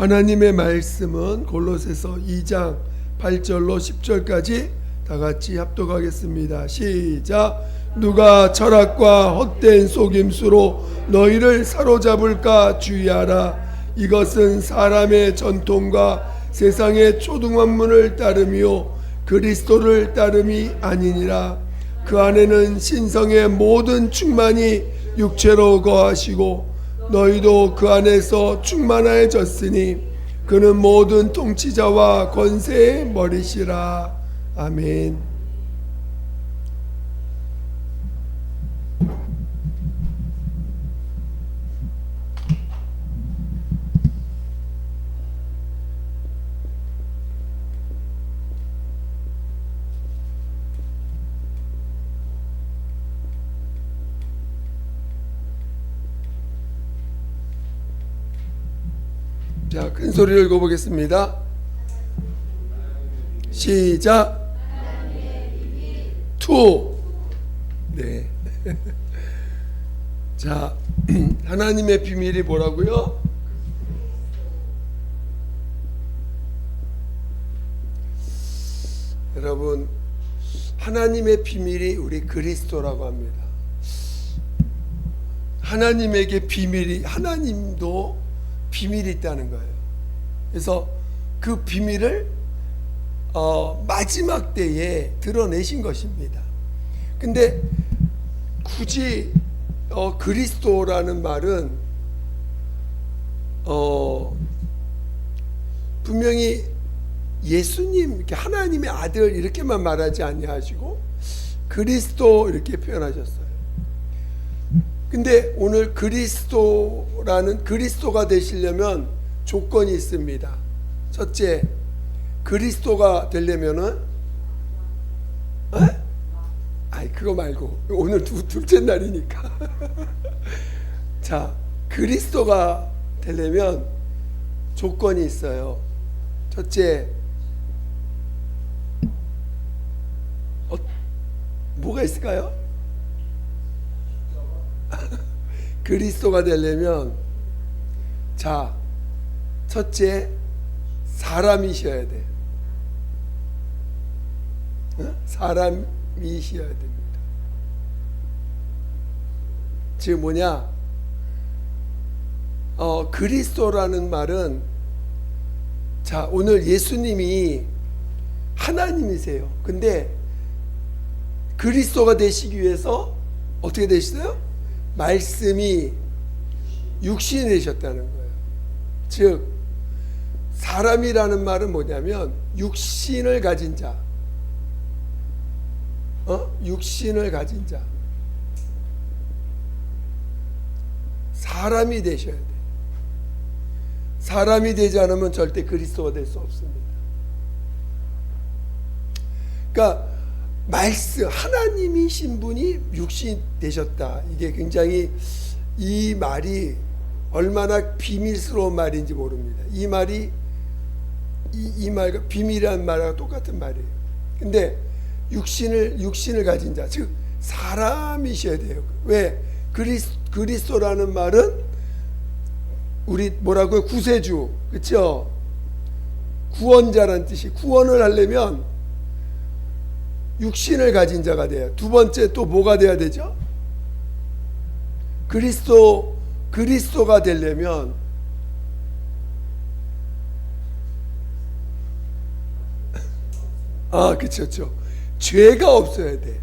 하나님의 말씀은 골로새서 2장 8절로 10절까지 다 같이 합독하겠습니다. 시작. 누가 철학과 헛된 속임수로 너희를 사로잡을까 주의하라. 이것은 사람의 전통과 세상의 초등학문을 따름이요 그리스도를 따름이 아니니라. 그 안에는 신성의 모든 충만이 육체로 거하시고 너희도 그 안에서 충만해졌으니 그는 모든 통치자와 권세의 머리시라. 아멘. 자, 큰 소리로 읽어보겠습니다. 시작. 투. 네. 자, 하나님의 비밀이 뭐라고요? 여러분, 하나님의 비밀이 우리 그리스도라고 합니다. 하나님에게 비밀이, 하나님도 비밀이 있다는 거예요. 그래서 그 비밀을 마지막 때에 드러내신 것입니다. 근데 굳이 그리스도라는 말은 분명히 예수님, 이렇게 하나님의 아들 이렇게만 말하지 아니하시고 그리스도 이렇게 표현하셨어요. 근데 오늘 그리스도가 되시려면 조건이 있습니다. 첫째, 그리스도가 되려면은 그거 말고 오늘 둘째 날이니까 자, 그리스도가 되려면 조건이 있어요. 첫째, 뭐가 있을까요? 그리스도가 되려면, 자, 첫째, 사람이셔야 돼요. 사람이셔야 됩니다. 즉 뭐냐? 그리스도라는 말은, 자, 오늘 예수님이 하나님이세요. 근데 그리스도가 되시기 위해서 어떻게 되시어요? 말씀이 육신이 되셨다는 거예요. 즉 사람이라는 말은 뭐냐면 육신을 가진 자, 육신을 가진 자, 사람이 되셔야 돼요. 사람이 되지 않으면 절대 그리스도가 될 수 없습니다. 그러니까 말씀, 하나님이신 분이 육신이 되셨다. 이게 굉장히, 이 말이 얼마나 비밀스러운 말인지 모릅니다. 이 말이, 이 말과 비밀이라는 말과 똑같은 말이에요. 근데 육신을 가진 자, 즉 사람이셔야 돼요. 왜? 그리스도라는 말은 우리 뭐라고요? 구세주, 그렇죠? 구원자라는 뜻이, 구원을 하려면 육신을 가진 자가 돼요. 두 번째 또 뭐가 돼야 되죠? 그리스도가 되려면 그렇죠. 죄가 없어야 돼.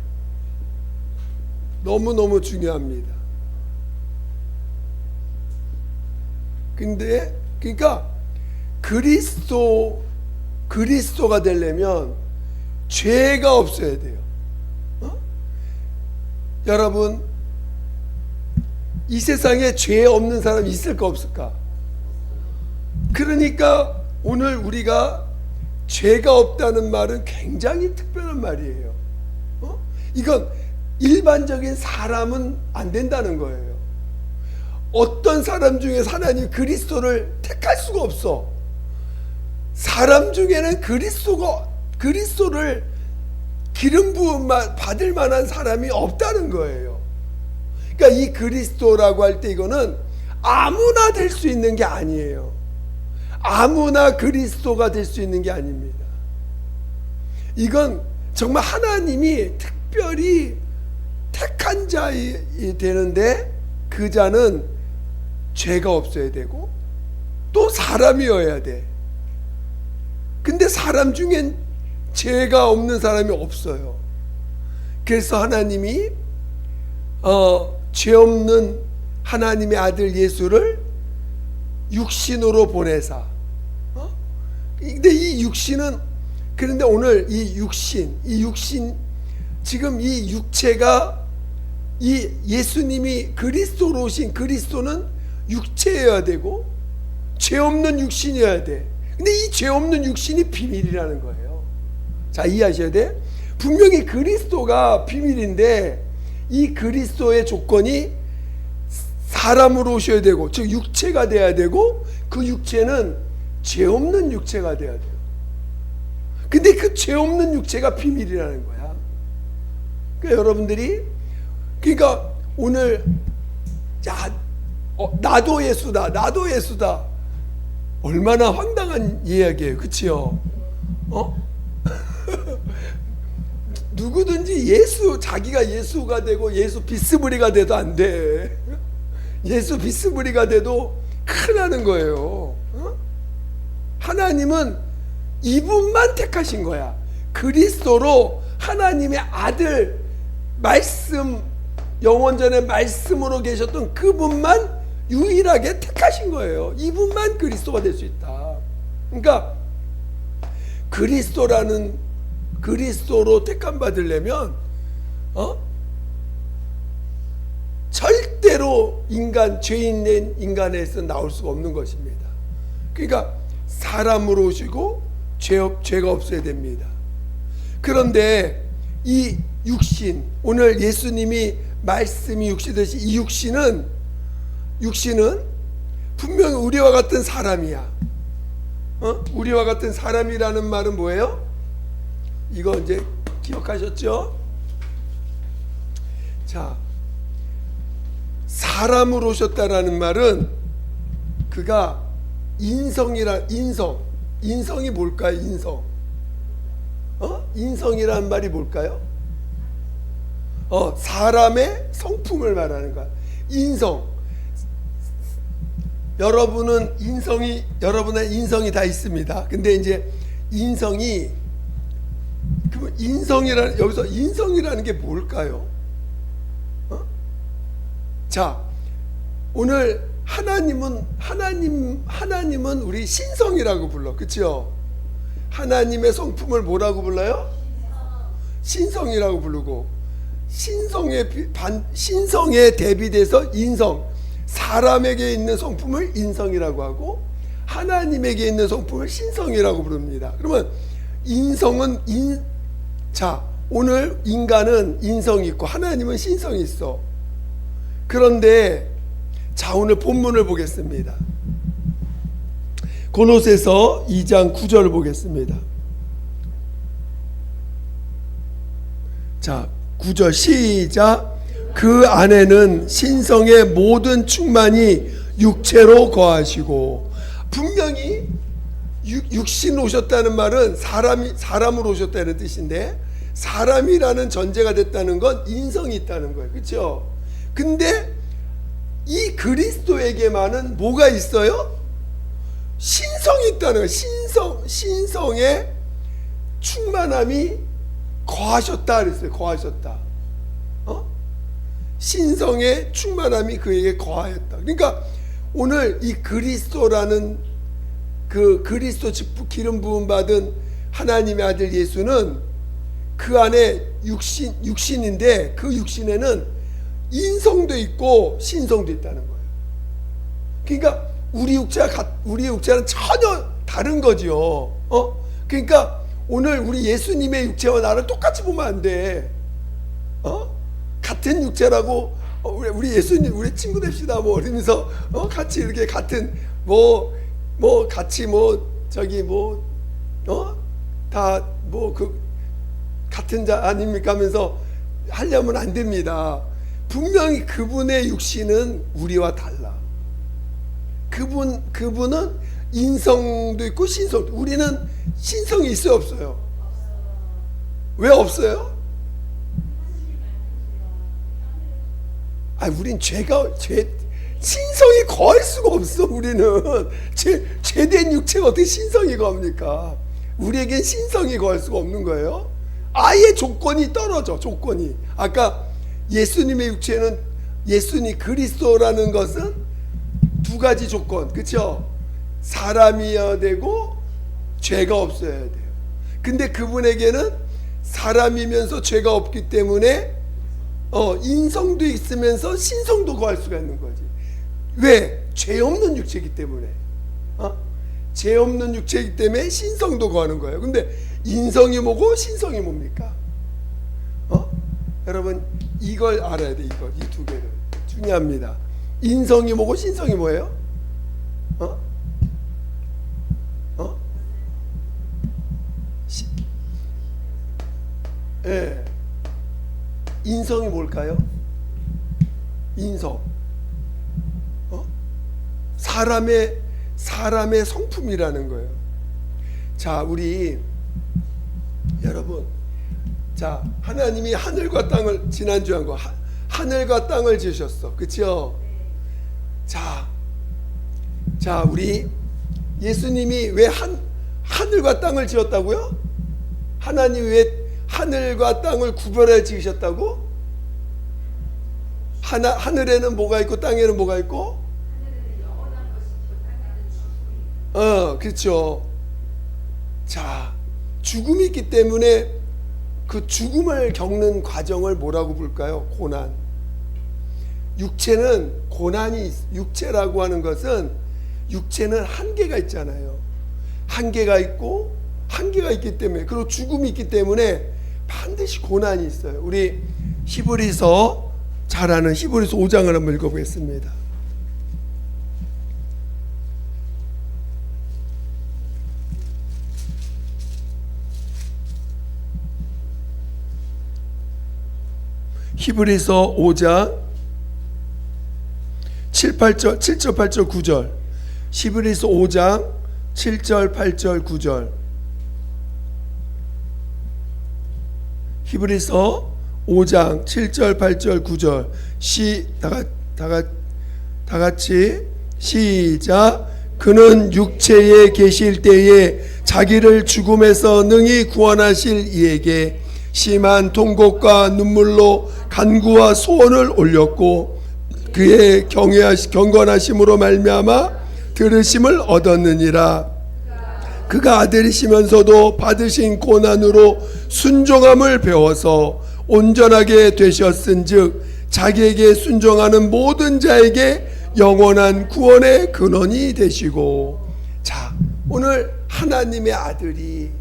너무너무 중요합니다. 근데 그러니까 그리스도가 되려면 죄가 없어야 돼요. 여러분, 이 세상에 죄 없는 사람이 있을까 없을까? 그러니까 오늘 우리가 죄가 없다는 말은 굉장히 특별한 말이에요. 이건 일반적인 사람은 안 된다는 거예요. 어떤 사람 중에서 하나님 그리스도를 택할 수가 없어. 사람 중에는 그리스도를 기름 부음 받을 만한 사람이 없다는 거예요. 그러니까 이 그리스도라고 할 때 이거는 아무나 될 수 있는 게 아니에요. 아무나 그리스도가 될 수 있는 게 아닙니다. 이건 정말 하나님이 특별히 택한 자이 되는데 그 자는 죄가 없어야 되고 또 사람이어야 돼. 근데 사람 중엔 죄가 없는 사람이 없어요. 그래서 하나님이 죄 없는 하나님의 아들 예수를 육신으로 보내사. 근데 이 육신은, 그런데 오늘 이 육신 지금 이 육체가, 이 예수님이 그리스도로 오신 그리스도는 육체여야 되고 죄 없는 육신이어야 돼. 근데 이 죄 없는 육신이 비밀이라는 거예요. 자, 이해하셔야 돼. 분명히 그리스도가 비밀인데 이 그리스도의 조건이 사람으로 오셔야 되고, 즉 육체가 돼야 되고, 그 육체는 죄 없는 육체가 돼야 돼요. 근데 그 죄 없는 육체가 비밀이라는 거야. 그러니까 여러분들이, 그러니까 오늘 나도 예수다 얼마나 황당한 이야기예요. 그치요? 누구든지 자기가 예수가 되고 예수 비스무리가 돼도 안 돼. 예수 비스무리가 돼도 큰일 나는 거예요. 하나님은 이분만 택하신 거야. 그리스도로 하나님의 아들, 말씀, 영원전의 말씀으로 계셨던 그분만 유일하게 택하신 거예요. 이분만 그리스도가 될 수 있다. 그러니까 그리스도로 택함 받으려면 절대로 죄인된 인간에서 나올 수가 없는 것입니다. 그러니까 사람으로 오시고 죄가 없어야 됩니다. 그런데 이 육신, 오늘 예수님이 말씀이 육신되시, 이 육신은 분명히 우리와 같은 사람이야. 우리와 같은 사람이라는 말은 뭐예요? 이거 이제 기억하셨죠? 자, 사람으로 오셨다라는 말은 그가 인성이 뭘까요? 인성이라는 말이 뭘까요? 사람의 성품을 말하는 거야. 인성. 여러분의 인성이 다 있습니다. 근데 이제 여기서 인성이라는 게 뭘까요? 자, 오늘 하나님은 우리 신성이라고 불러. 그렇죠? 하나님의 성품을 뭐라고 불러요? 신성이라고 부르고, 신성에 대비돼서 인성, 사람에게 있는 성품을 인성이라고 하고 하나님에게 있는 성품을 신성이라고 부릅니다. 그러면 오늘 인간은 인성이 있고 하나님은 신성이 있어. 그런데 오늘 본문을 보겠습니다. 고로새서 2장 9절을 보겠습니다. 자, 9절 시작. 그 안에는 신성의 모든 충만이 육체로 거하시고. 분명히 육신 오셨다는 말은 사람으로 오셨다는 뜻인데, 사람이라는 전제가 됐다는 건 인성이 있다는 거예요. 그렇죠? 근데 이 그리스도에게만은 뭐가 있어요? 신성이 있다는 거예요. 신성의 충만함이 거하셨다 그랬어요. 거하셨다. 신성의 충만함이 그에게 거하였다. 그러니까 오늘 이 그리스도라는 그 그리스도 직분 기름 부음 받은 하나님의 아들 예수는 그 안에 육신인데 그 육신에는 인성도 있고 신성도 있다는 거예요. 그러니까 우리 육체는 전혀 다른 거죠. 그러니까 오늘 우리 예수님의 육체와 나를 똑같이 보면 안 돼. 같은 육체라고 우리 예수님 우리 친구 됩시다 뭐 이러면서 같이 이렇게 같은 같은 자 아닙니까 하면서 하려면 안 됩니다. 분명히 그분의 육신은 우리와 달라. 그분은 인성도 있고 신성도. 우리는 신성이 있어요, 없어요? 왜 없어요? 우린 신성이 거할 수가 없어. 우리는 죄된 육체가 어떻게 신성이 거합니까? 우리에겐 신성이 거할 수가 없는 거예요. 아예 조건이 떨어져. 조건이. 아까 예수님의 육체는, 예수님 그리스도라는 것은 두 가지 조건, 그렇죠? 사람이어야 되고 죄가 없어야 돼요. 근데 그분에게는 사람이면서 죄가 없기 때문에 인성도 있으면서 신성도 거할 수가 있는 거지. 왜? 죄 없는 육체이기 때문에. 죄 없는 육체이기 때문에 신성도 거하는 거예요. 근데 인성이 뭐고 신성이 뭡니까? 여러분 이걸 알아야 돼. 이 두 개를 중요합니다. 인성이 뭐고 신성이 뭐예요? 예. 인성이 뭘까요? 인성. 사람의 성품이라는 거예요. 자, 우리 여러분, 자, 하나님이 하늘과 땅을, 지난주에 한 거, 하늘과 땅을 지으셨어. 그렇죠? 자, 우리 예수님이 왜 하늘과 땅을 지었다고요? 하나님이 왜 하늘과 땅을 구별해 지으셨다고? 하늘에는 뭐가 있고 땅에는 뭐가 있고? 그렇죠. 자, 죽음이 있기 때문에 그 죽음을 겪는 과정을 뭐라고 볼까요? 고난. 육체는 고난이, 육체라고 하는 것은, 육체는 한계가 있잖아요. 한계가 있고 한계가 있기 때문에, 그리고 죽음이 있기 때문에 반드시 고난이 있어요. 우리 히브리서, 잘 아는 히브리서 5장을 한번 읽어보겠습니다. 히브리서 5장 7절 8절 9절. 히브리서 5장 7절 8절 9절. 히브리서 5장 7절 8절 9절. 다 같이 시작. 그는 육체에 계실 때에 자기를 죽음에서 능히 구원하실 이에게 심한 통곡과 눈물로 간구와 소원을 올렸고 그의 경건하심으로 말미암아 들으심을 얻었느니라. 그가 아들이시면서도 받으신 고난으로 순종함을 배워서 온전하게 되셨은즉 자기에게 순종하는 모든 자에게 영원한 구원의 근원이 되시고. 자, 오늘 하나님의 아들이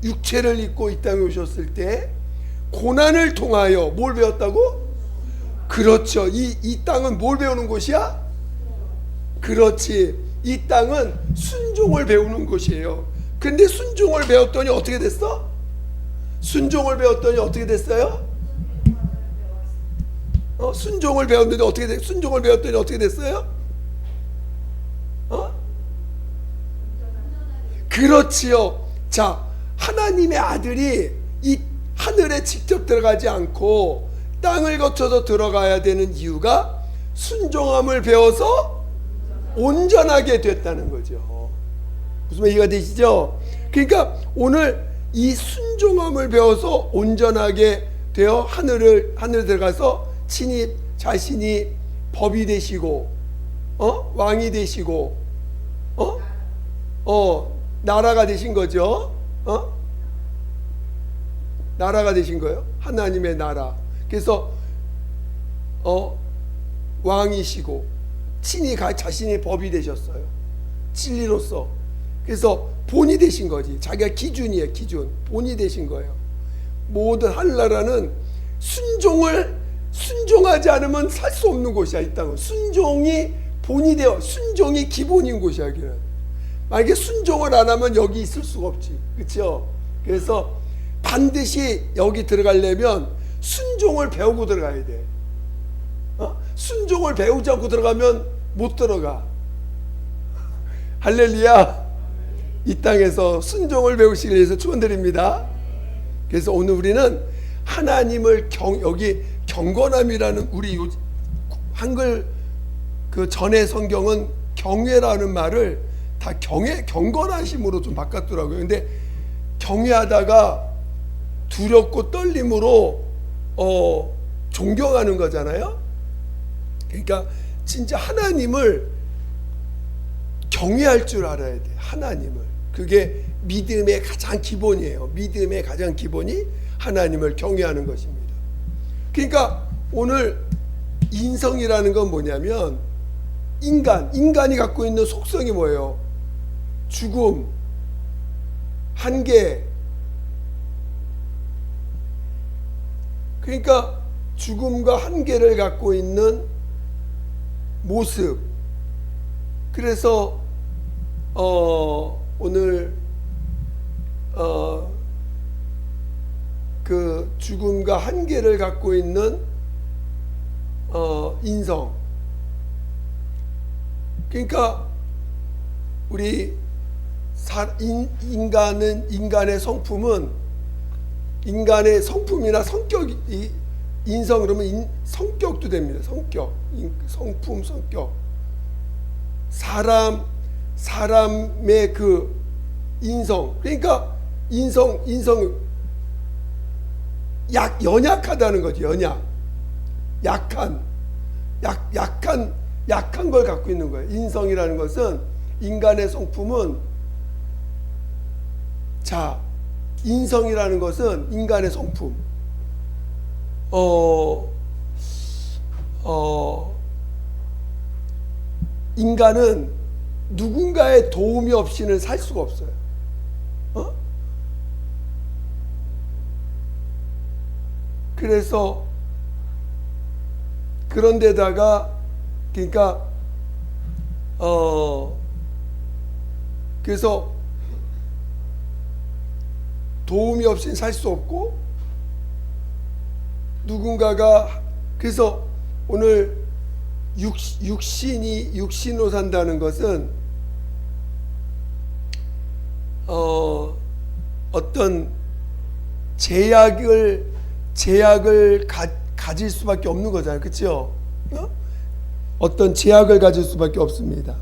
육체를 입고 이 땅에 오셨을 때 고난을 통하여 뭘 배웠다고? 그렇죠. 이 땅은 뭘 배우는 곳이야? 그렇지. 이 땅은 순종을 배우는 곳이에요. 근데 순종을 배웠더니 어떻게 됐어? 순종을 배웠더니 어떻게 됐어요? 순종을 배웠는데 순종을 배웠더니 어떻게 됐어요? 그렇지요. 자, 하나님의 아들이 이 하늘에 직접 들어가지 않고 땅을 거쳐서 들어가야 되는 이유가 순종함을 배워서 온전하게 됐다는 거죠. 무슨 이해가 되시죠? 그러니까 오늘 이 순종함을 배워서 온전하게 되어 하늘에 들어가서 친히 자신이 법이 되시고 왕이 되시고 나라가 되신 거죠. 나라가 되신 거예요. 하나님의 나라. 그래서 왕이시고 친히 자신이 법이 되셨어요. 진리로서. 그래서 본이 되신 거지. 자기가 기준이에요. 기준. 본이 되신 거예요. 모든 하늘나라는 순종하지 않으면 살 수 없는 곳이야. 이 땅은 순종이 본이 되어, 순종이 기본인 곳이야. 여기는. 만약에 순종을 안 하면 여기 있을 수가 없지. 그렇죠? 그래서 반드시 여기 들어가려면 순종을 배우고 들어가야 돼. 순종을 배우지 않고 들어가면 못 들어가. 할렐루야. 이 땅에서 순종을 배우시기 위해서 축원드립니다. 그래서 오늘 우리는 하나님을 여기 경건함이라는 우리 한글 그 전의 성경은 경외라는 말을 다 경건하심으로 좀 바꿨더라고요. 근데 경외하다가 두렵고 떨림으로 존경하는 거잖아요. 그러니까 진짜 하나님을 경외할 줄 알아야 돼. 하나님을. 그게 믿음의 가장 기본이에요. 믿음의 가장 기본이 하나님을 경외하는 것입니다. 그러니까 오늘 인성이라는 건 뭐냐면 인간이 갖고 있는 속성이 뭐예요? 죽음, 한계. 그러니까 죽음과 한계를 갖고 있는 모습. 그래서 오늘 그 죽음과 한계를 갖고 있는 인성. 그러니까 우리 인간의 성품은 인간의 성품이나 성격이 인성 그러면 성격도 됩니다. 성품, 성격. 사람의 그 인성. 그러니까 인성 연약하다는 거죠. 약한 걸 갖고 있는 거예요. 인성이라는 것은 인간의 성품은 인성이라는 것은 인간의 성품. 인간은 누군가의 도움이 없이는 살 수가 없어요. 그래서 그런데다가 그러니까 그래서 도움이 없이는 살 수 없고 누군가가 그래서 오늘 육신으로 산다는 것은 어떤 제약을 가질 수밖에 없는 거잖아요. 그렇죠? 어떤 제약을 가질 수밖에 없습니다.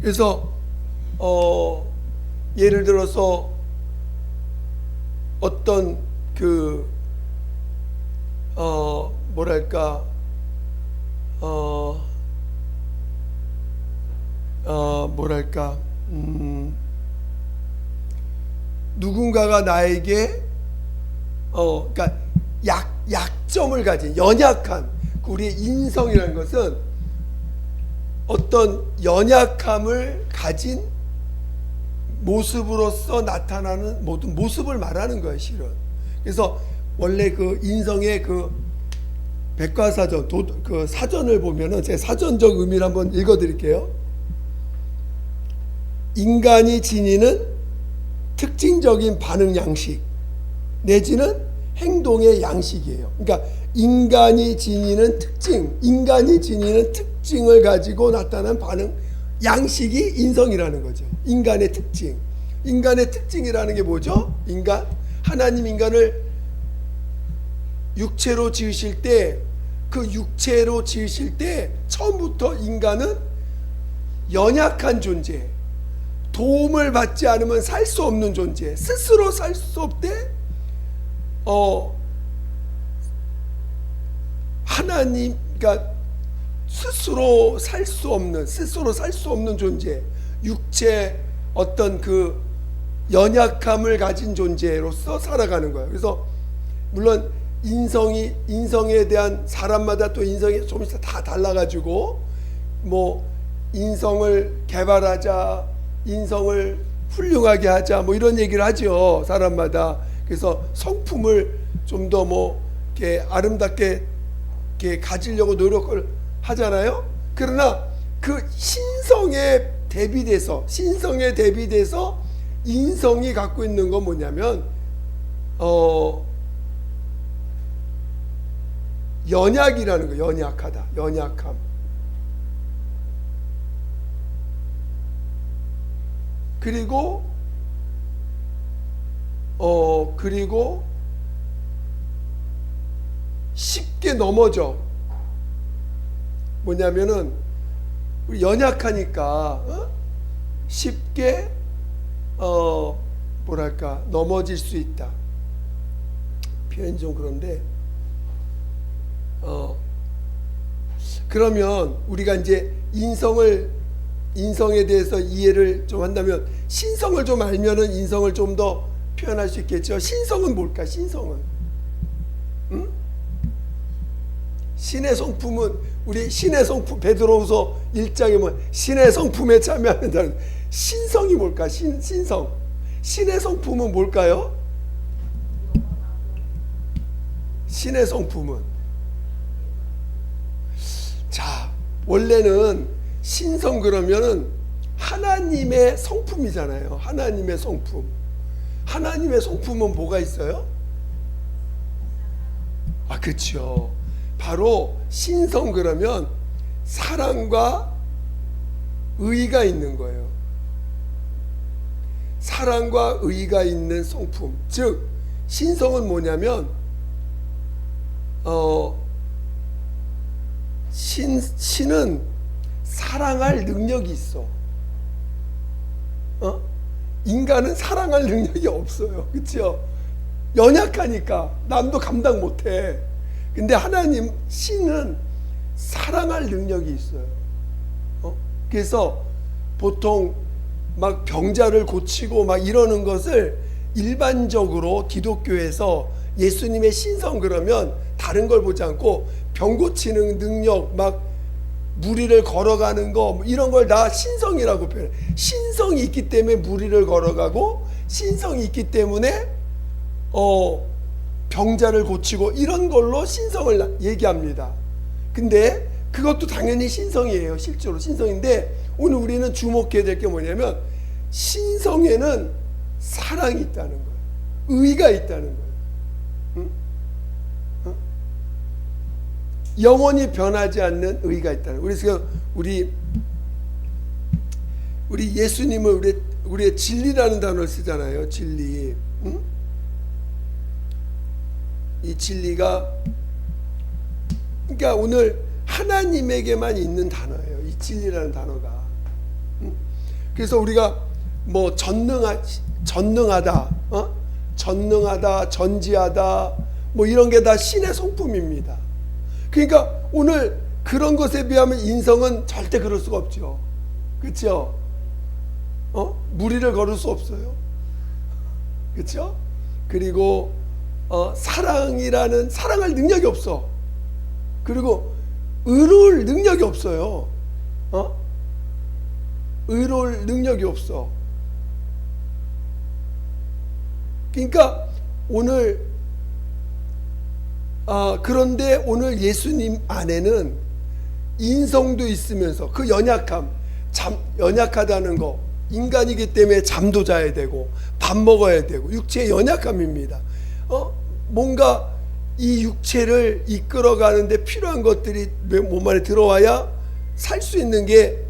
그래서 예를 들어서 어떤 누군가가 나에게 그러니까 약점을 가진 연약한 우리의 인성이라는 것은 어떤 연약함을 가진 모습으로서 나타나는 모든 모습을 말하는 거예요, 실은. 그래서 원래 그 인성의 그 백과사전 그 사전을 보면은 제 사전적 의미를 한번 읽어드릴게요. 인간이 지니는 특징적인 반응 양식 내지는 행동의 양식이에요. 그러니까 인간이 지니는 특징을 가지고 나타나는 반응 양식이 인성이라는 거죠. 인간의 특징이라는 게 뭐죠? 하나님 인간을 육체로 지으실 때 처음부터 인간은 연약한 존재, 도움을 받지 않으면 살 수 없는 존재, 스스로 살 수 없대 하나님, 그러니까 스스로 살 수 없는 존재, 육체 어떤 그 연약함을 가진 존재로서 살아가는 거예요. 그래서 물론 인성에 대한 사람마다 또 인성이 조금씩 다 달라가지고 뭐 인성을 개발하자, 인성을 훌륭하게 하자, 뭐 이런 얘기를 하죠, 사람마다. 그래서 성품을 좀 더 뭐 이렇게 아름답게 이렇게 가지려고 노력을 하잖아요. 그러나 그 신성에 대비돼서 인성이 갖고 있는 건 뭐냐면 연약이라는 거, 연약하다, 연약함. 그리고 쉽게 넘어져. 뭐냐면은 우리 연약하니까 쉽게 뭐랄까 넘어질 수 있다. 표현이 좀 그런데 그러면 우리가 이제 인성에 대해서 이해를 좀 한다면 신성을 좀 알면은 인성을 좀 더 표현할 수 있겠죠. 신성은 뭘까? 신성은 신의 성품은 우리 신의 성품 베드로후서 1장에 뭐 신의 성품에 참여하는 자는 신성이 뭘까? 신성 신의 성품은 뭘까요? 신의 성품은 자 원래는 신성 그러면은 하나님의 성품이잖아요. 하나님의 성품. 하나님의 성품은 뭐가 있어요? 그렇죠. 바로 신성 그러면 사랑과 의가 있는 거예요. 사랑과 의가 있는 성품. 즉 신성은 뭐냐면 신은 사랑할 능력이 있어. 인간은 사랑할 능력이 없어요. 그렇죠? 연약하니까 남도 감당 못해. 근데 하나님 신은 사랑할 능력이 있어요. 그래서 보통 막 병자를 고치고 막 이러는 것을 일반적으로 기독교에서 예수님의 신성 그러면 다른 걸 보지 않고 병 고치는 능력 막 무리를 걸어가는 거 이런 걸 다 신성이라고 표현해. 신성이 있기 때문에 무리를 걸어가고 신성이 있기 때문에 병자를 고치고 이런 걸로 신성을 얘기합니다. 근데 그것도 당연히 신성이에요. 실제로 신성인데 오늘 우리는 주목해야 될 게 뭐냐면 신성에는 사랑이 있다는 거예요. 의가 있다는 거예요. 영원히 변하지 않는 의가 있다는 거예요. 그래서 우리 예수님을 우리의 진리라는 단어를 쓰잖아요. 진리. 이 진리가 그러니까 오늘 하나님에게만 있는 단어예요. 이 진리라는 단어가. 그래서 우리가 뭐 전능하다, 전능하다, 전지하다, 뭐 이런 게 다 신의 성품입니다. 그러니까 오늘 그런 것에 비하면 인성은 절대 그럴 수가 없죠. 그렇죠? 무리를 걸을 수 없어요. 그렇죠? 그리고 사랑할 능력이 없어. 그리고 의로울 능력이 없어요. 의로울 능력이 없어. 그러니까 오늘 그런데 오늘 예수님 안에는 인성도 있으면서 그 연약함, 연약하다는 거 인간이기 때문에 잠도 자야 되고 밥 먹어야 되고 육체의 연약함입니다. 뭔가 이 육체를 이끌어가는데 필요한 것들이 몸 안에 들어와야 살 수 있는 게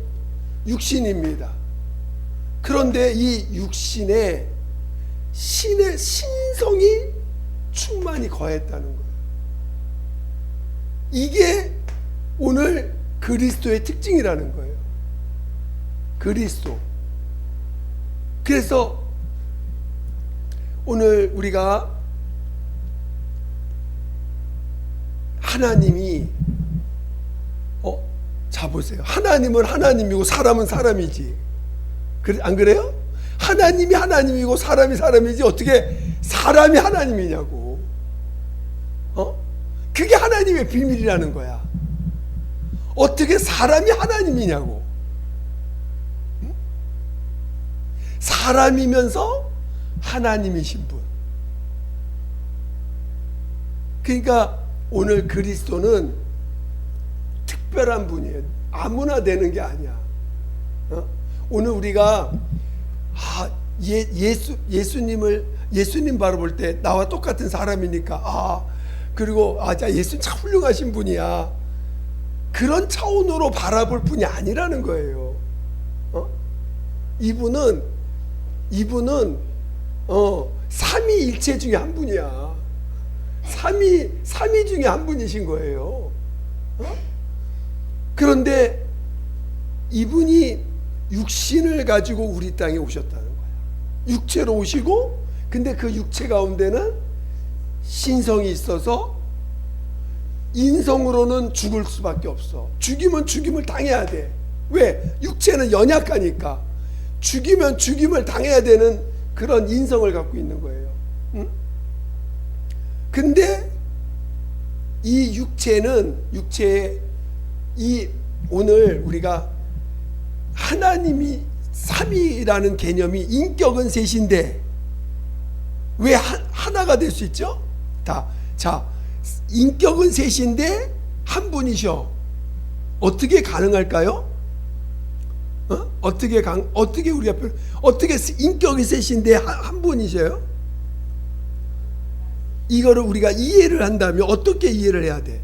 육신입니다. 그런데 이 육신에 신의 신성이 충만히 거했다는 거예요. 이게 오늘 그리스도의 특징이라는 거예요. 그리스도. 그래서 오늘 우리가 하나님이 자 보세요. 하나님은 하나님이고 사람은 사람이지. 안 그래요? 하나님이 하나님이고 사람이 사람이지 어떻게 사람이 하나님이냐고. 그게 하나님의 비밀이라는 거야. 어떻게 사람이 하나님이냐고. 사람이면서 하나님이신 분. 그러니까 오늘 그리스도는 특별한 분이에요. 아무나 되는 게 아니야. 오늘 우리가 예수님 바라볼 때 나와 똑같은 사람이니까 그리고 자 예수님 참 훌륭하신 분이야. 그런 차원으로 바라볼 분이 아니라는 거예요. 이분은 삼위일체 중에 한 분이야. 삼위 중에 한 분이신 거예요. 그런데 이분이 육신을 가지고 우리 땅에 오셨다는 거야. 육체로 오시고, 근데 그 육체 가운데는 신성이 있어서 인성으로는 죽을 수밖에 없어. 죽이면 죽임을 당해야 돼. 왜? 육체는 연약하니까. 죽이면 죽임을 당해야 되는 그런 인성을 갖고 있는 거예요. 응? 근데 이 육체에 오늘 우리가 하나님이 삼위라는 개념이 인격은 셋인데 왜 하나가 될 수 있죠? 자, 인격은 셋인데 한 분이셔. 어떻게 가능할까요? 어떻게 인격이 셋인데 한 분이셔요? 이거를 우리가 이해를 한다면 어떻게 이해를 해야 돼?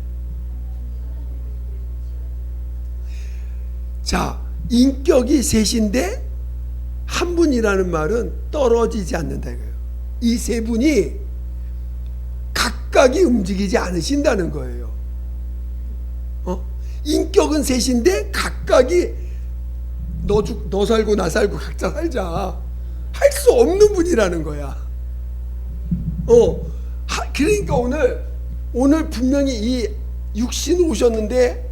자, 인격이 셋인데 한 분이라는 말은 떨어지지 않는다 이거예요. 이 세 분이 각각이 움직이지 않으신다는 거예요. 인격은 셋인데 각각이 너 살고 나 살고 각자 살자 할 수 없는 분이라는 거야. 그러니까 오늘 분명히 이 육신 오셨는데,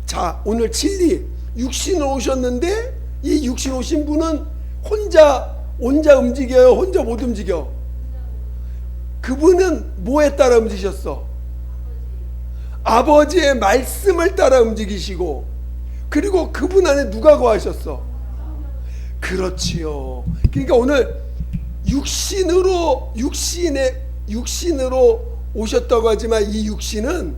자 오늘 진리 육신 오셨는데 이 육신 오신 분은 혼자 움직여요? 혼자 못 움직여? 그분은 뭐에 따라 움직이셨어? 아버지의 말씀을 따라 움직이시고, 그리고 그분 안에 누가 거하셨어? 그렇지요. 그러니까 오늘 육신으로 오셨다고 하지만 이 육신은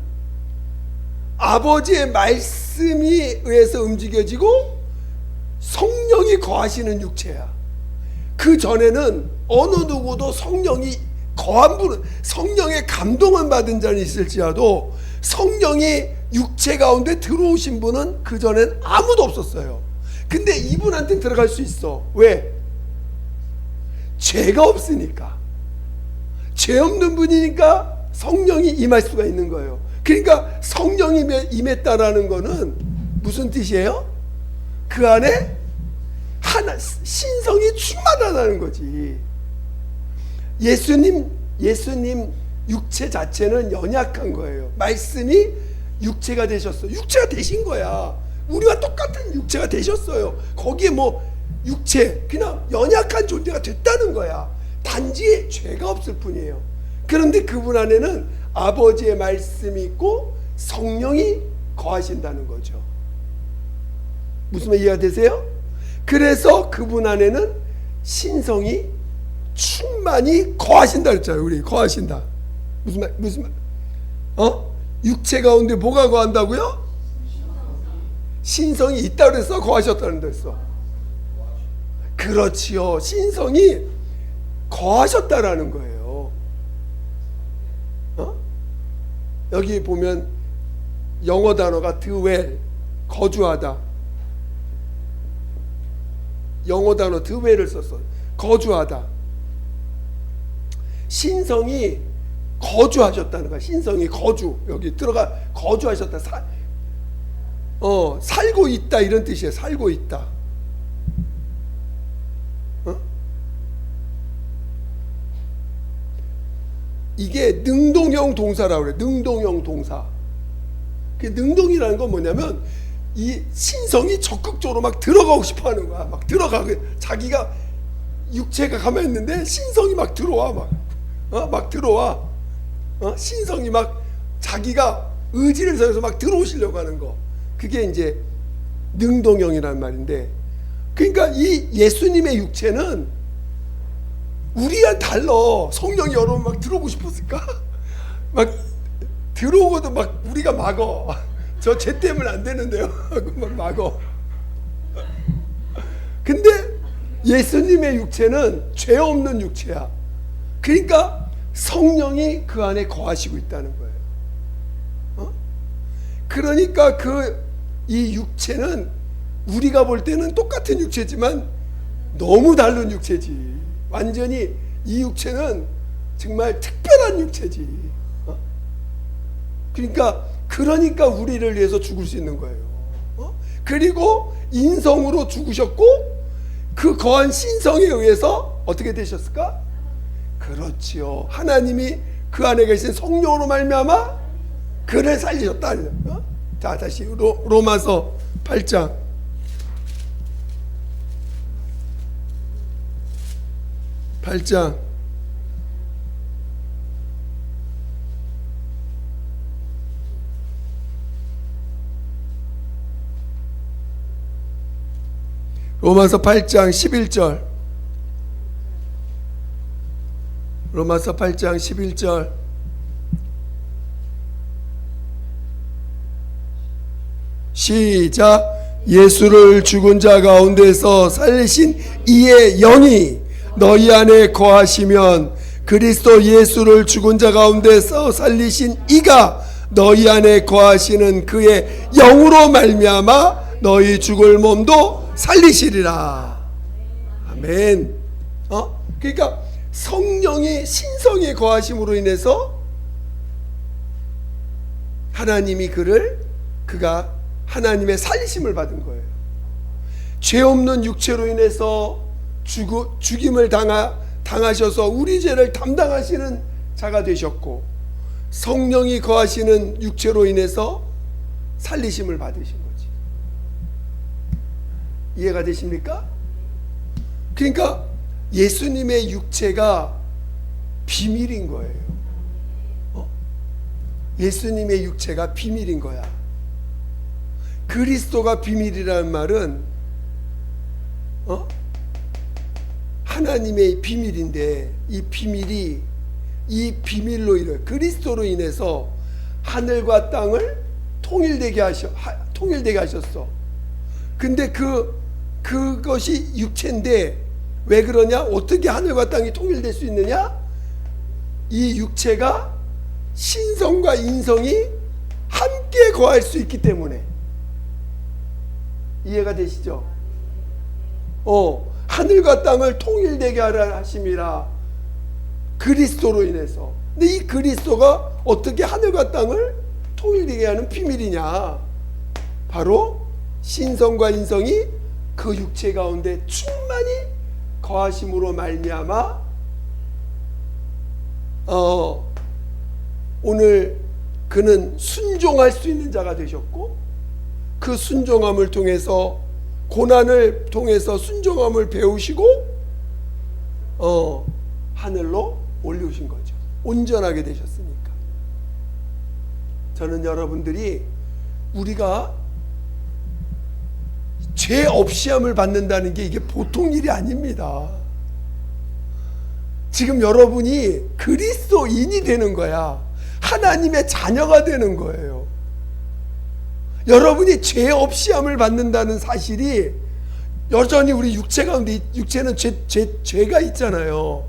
아버지의 말씀에 의해서 움직여지고 성령이 거하시는 육체야. 그 전에는 어느 누구도 성령이 거한 분은, 성령의 감동을 받은 자는 있을지라도 성령이 육체 가운데 들어오신 분은 그 전엔 아무도 없었어요. 근데 이분한테는 들어갈 수 있어. 왜? 죄가 없으니까. 죄 없는 분이니까 성령이 임할 수가 있는 거예요. 그러니까 성령이 임했다라는 거는 무슨 뜻이에요? 그 안에 신성이 충만하다는 거지. 예수님 육체 자체는 연약한 거예요. 말씀이 육체가 되셨어. 육체가 되신 거야. 우리와 똑같은 육체가 되셨어요. 거기에 육체 그냥 연약한 존재가 됐다는 거야. 단지 죄가 없을 뿐이에요. 그런데 그분 안에는 아버지의 말씀이 있고 성령이 거하신다는 거죠. 무슨 말 이해가 되세요? 그래서 그분 안에는 신성이 충만히 거하신다 그랬잖아요. 우리 거하신다. 무슨 말? 육체 가운데 뭐가 거한다고요? 신성이 있다 그랬어? 거하셨다는 그랬어? 그렇지요. 신성이 거하셨다라는 거예요. 여기 보면 영어 단어가 dwell, 거주하다. 영어 단어 dwell을 썼어. 거주하다. 신성이 거주하셨다는 거야. 신성이 여기 들어가 거주하셨다. 살고 있다 이런 뜻이에요. 살고 있다. 이게 능동형 동사라고 그래. 능동형 동사. 그 능동이라는 건 뭐냐면 이 신성이 적극적으로 막 들어가고 싶어 하는 거야. 막 자기가 육체가 가만히 있는데 신성이 막 들어와. 막 들어와. 신성이 막 자기가 의지를 서서 막 들어오시려고 하는 거. 그게 이제 능동형이라는 말인데, 그러니까 이 예수님의 육체는 우리와 달라. 성령이 여러분 막 들어오고 싶었을까? 막 들어오고도 막 우리가 막어. 저 죄 때문에 안 되는데요. 하고 막 막어. 근데 예수님의 육체는 죄 없는 육체야. 그러니까 성령이 그 안에 거하시고 있다는 거예요. 그러니까 이 육체는 우리가 볼 때는 똑같은 육체지만 너무 다른 육체지. 완전히 이 육체는 정말 특별한 육체지. 그러니까 우리를 위해서 죽을 수 있는 거예요. 그리고 인성으로 죽으셨고 그 거한 신성에 의해서 어떻게 되셨을까? 그렇지요. 하나님이 그 안에 계신 성령으로 말미암아 그를 살리셨다. 자, 다시 로마서 8장. 로마서 8장 11절. 로마서 8장 11절. 시작. 예수를 죽은 자 가운데서 살리신 이의 영이 너희 안에 거하시면 그리스도 예수를 죽은 자 가운데서 살리신 이가 너희 안에 거하시는 그의 영으로 말미암아 너희 죽을 몸도 살리시리라. 아멘. 그러니까 성령이 신성에 거하심으로 인해서 하나님이 그가 하나님의 살리심을 받은 거예요. 죄 없는 육체로 인해서 죽임을 당하셔서 우리 죄를 담당하시는 자가 되셨고, 성령이 거하시는 육체로 인해서 살리심을 받으신 거지. 이해가 되십니까? 그러니까 예수님의 육체가 비밀인 거예요. 예수님의 육체가 비밀인 거야. 그리스도가 비밀이라는 말은 하나님의 비밀인데, 이 비밀로 인해 그리스도로 인해서 하늘과 땅을 통일되게 하셨어. 근데 그것이 육체인데 왜 그러냐? 어떻게 하늘과 땅이 통일될 수 있느냐? 이 육체가 신성과 인성이 함께 거할 수 있기 때문에. 이해가 되시죠? 하늘과 땅을 통일되게 하라 하심이라. 그리스도로 인해서. 근데 이 그리스도가 어떻게 하늘과 땅을 통일되게 하는 비밀이냐? 바로 신성과 인성이 그 육체 가운데 충만히 거하심으로 말미암아 오늘 그는 순종할 수 있는 자가 되셨고, 그 순종함을 통해서, 고난을 통해서 순종함을 배우시고 하늘로 올리우신 거죠. 온전하게 되셨으니까. 저는 여러분들이 우리가 죄 없이 함을 받는다는 게 이게 보통 일이 아닙니다. 지금 여러분이 그리스도인이 되는 거야. 하나님의 자녀가 되는 거예요. 여러분이 죄 없이 함을 받는다는 사실이, 여전히 우리 육체 가운데, 육체는 죄가 있잖아요.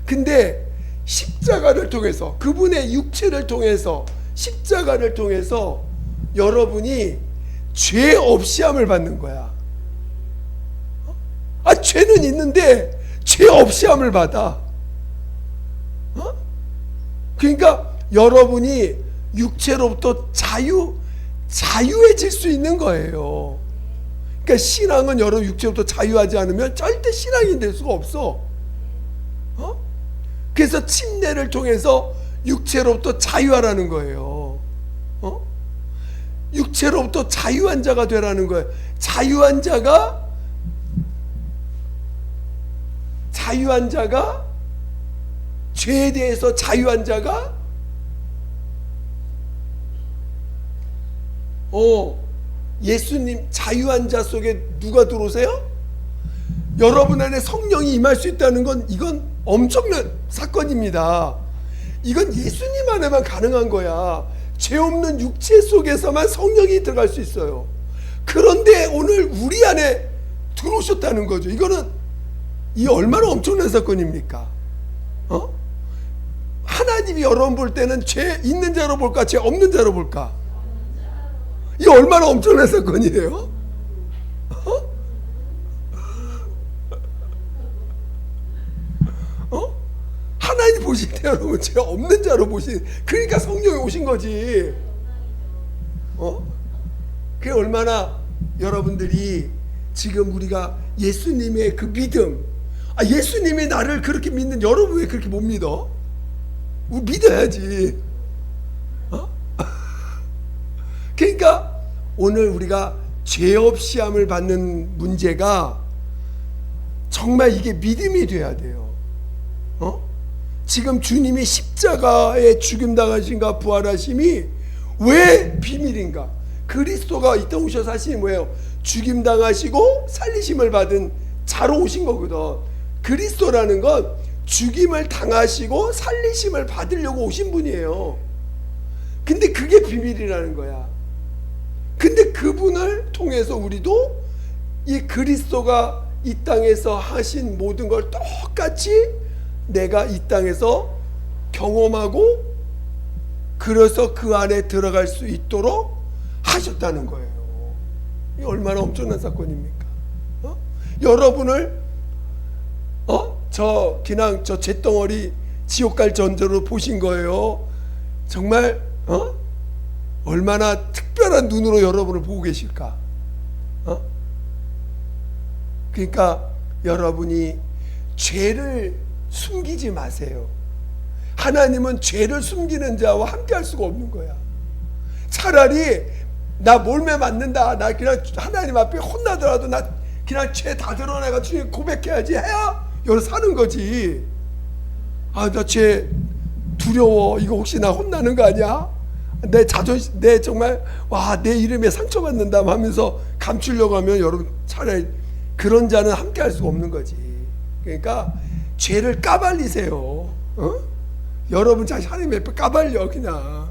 근데 십자가를 통해서, 그분의 육체를 통해서, 십자가를 통해서 여러분이 죄 없이 함을 받는 거야. 죄는 있는데 죄 없이 함을 받아. 그러니까 여러분이 육체로부터 자유해질 수 있는 거예요. 그러니까 신앙은 여러분 육체로부터 자유하지 않으면 절대 신앙이 될 수가 없어. 그래서 침례를 통해서 육체로부터 자유하라는 거예요. 육체로부터 자유한 자가 되라는 거예요. 자유한 자가 죄에 대해서 자유한 자가 예수님 자유한 자 속에 누가 들어오세요? 여러분 안에 성령이 임할 수 있다는 건, 이건 엄청난 사건입니다. 이건 예수님 안에만 가능한 거야. 죄 없는 육체 속에서만 성령이 들어갈 수 있어요. 그런데 오늘 우리 안에 들어오셨다는 거죠. 이거는 이 얼마나 엄청난 사건입니까? 하나님이 여러분 볼 때는 죄 있는 자로 볼까, 죄 없는 자로 볼까? 이 얼마나 엄청난 사건이에요? 하나님 보실 때 여러분 죄 없는 자로 그러니까 성령이 오신 거지. 그게 얼마나 여러분들이 지금 우리가 예수님의 그 믿음, 예수님이 나를 그렇게 믿는 여러분 왜 그렇게 못 믿어? 우리 믿어야지. 그러니까 오늘 우리가 죄 없이 함을 받는 문제가 정말 이게 믿음이 돼야 돼요. 지금 주님이 십자가에 죽임당하신가 부활하심이 왜 비밀인가? 그리스도가 이 땅 오셔서 하시니 뭐예요? 죽임당하시고 살리심을 받은 자로 오신 거거든. 그리스도라는 건 죽임을 당하시고 살리심을 받으려고 오신 분이에요. 근데 그게 비밀이라는 거야. 근데 그분을 통해서 우리도 이 그리스도가 이 땅에서 하신 모든 걸 똑같이 내가 이 땅에서 경험하고 그래서 그 안에 들어갈 수 있도록 하셨다는 거예요. 이 얼마나 엄청난 사건입니까? 여러분을 그냥 저 잿덩어리 지옥 갈 전제로 보신 거예요. 정말 얼마나 특별한 눈으로 여러분을 보고 계실까? 그러니까 여러분이 죄를 숨기지 마세요. 하나님은 죄를 숨기는 자와 함께 할 수가 없는 거야. 차라리 나 몰매 맞는다, 나 그냥 하나님 앞에 혼나더라도 나 그냥 죄 다 드러내가 주님 고백해야지 해야 여기 사는 거지. 나 죄 두려워, 이거 혹시 나 혼나는 거 아니야? 내 자존심, 내 정말 내 이름에 상처받는다 하면서 감추려고 하면 여러분 차라리 그런 자는 함께 할 수가 없는 거지. 그러니까 죄를 까발리세요. 여러분 자신 하나님 앞에 까발려 그냥.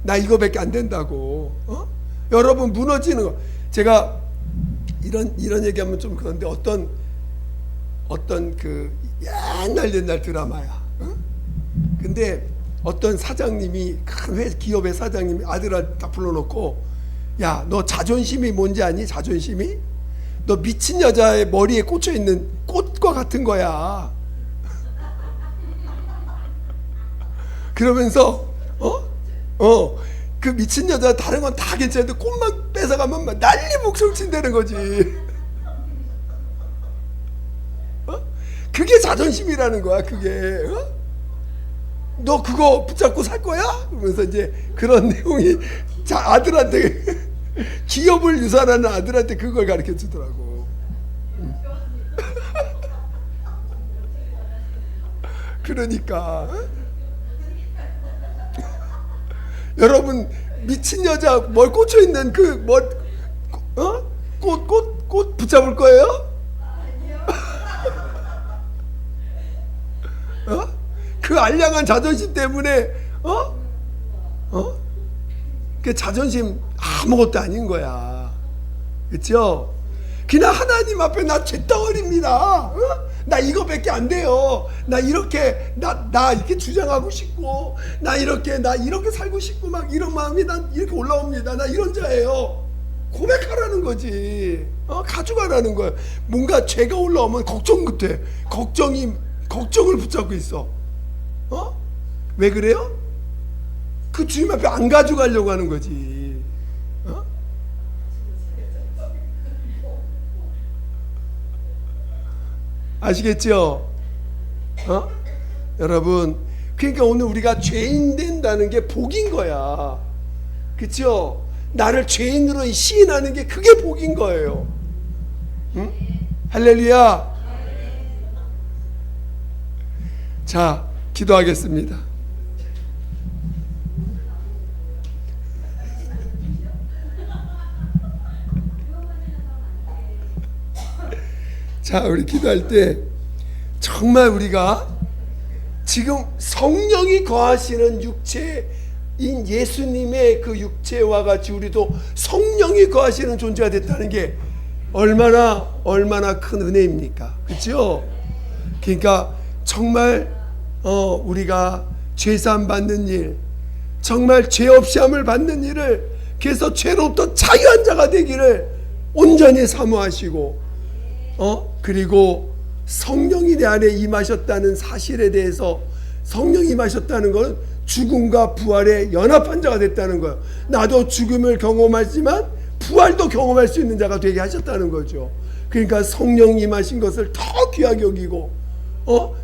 나 이거밖에 안 된다고. 여러분 무너지는 거. 제가 이런 얘기하면 좀 그런데 어떤 그 옛날 드라마야. 근데 어떤 사장님이 큰 기업의 사장님이 아들을 딱 불러놓고, 야, 너 자존심이 뭔지 아니? 자존심이? 너 미친 여자의 머리에 꽂혀 있는 꽃과 같은 거야. 그러면서 그 미친 여자 다른 건 다 괜찮은데 꽃만 뺏어가면 막 난리 목청 친다는 거지. 그게 자존심이라는 거야. 그게. 너 그거 붙잡고 살 거야? 그러면서 이제 그런 내용이 아들한테 기업을 유산하는 아들한테 그걸 가르쳐 주더라고. 그러니까 여러분 미친 여자 뭘 꽂혀 있는 꽃 붙잡을 거예요? 그 알량한 자존심 때문에 그 자존심 아무것도 아닌 거야. 그렇죠? 그냥 하나님 앞에 나 죄덩어리입니다. 나 이거밖에 안 돼요. 나 이렇게 나 이렇게 주장하고 싶고 나 이렇게 살고 싶고 막 이런 마음이 난 이렇게 올라옵니다. 나 이런 자예요. 고백하라는 거지. 가져가라는 거야. 뭔가 죄가 올라오면 걱정 끝에 걱정을 붙잡고 있어. 왜 그래요? 그 주님 앞에 안 가져가려고 하는 거지. 아시겠죠? 여러분, 그러니까 오늘 우리가 죄인 된다는 게 복인 거야. 그렇죠? 나를 죄인으로 시인하는 게 그게 복인 거예요. 응? 할렐루야. 자, 기도하겠습니다. 자, 우리 기도할 때 정말 우리가 지금 성령이 거하시는 육체인 예수님의 그 육체와 같이 우리도 성령이 거하시는 존재가 됐다는 게 얼마나 큰 은혜입니까? 그렇죠? 그러니까 정말 우리가 죄사함 받는 일, 정말 죄 없이 함을 받는 일을, 그래서 죄로부터 자유한 자가 되기를 온전히 사모하시고, 그리고 성령이 내 안에 임하셨다는 사실에 대해서, 성령이 임하셨다는 것은 죽음과 부활에 연합한 자가 됐다는 거예요. 나도 죽음을 경험하지만 부활도 경험할 수 있는 자가 되게 하셨다는 거죠. 그러니까 성령이 임하신 것을 더 귀하게 여기고,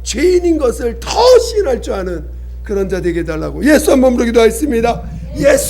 죄인인 것을 더 시인할 줄 아는 그런 자 되게 해달라고 예수 한 몸으로 기도하겠습니다. 예수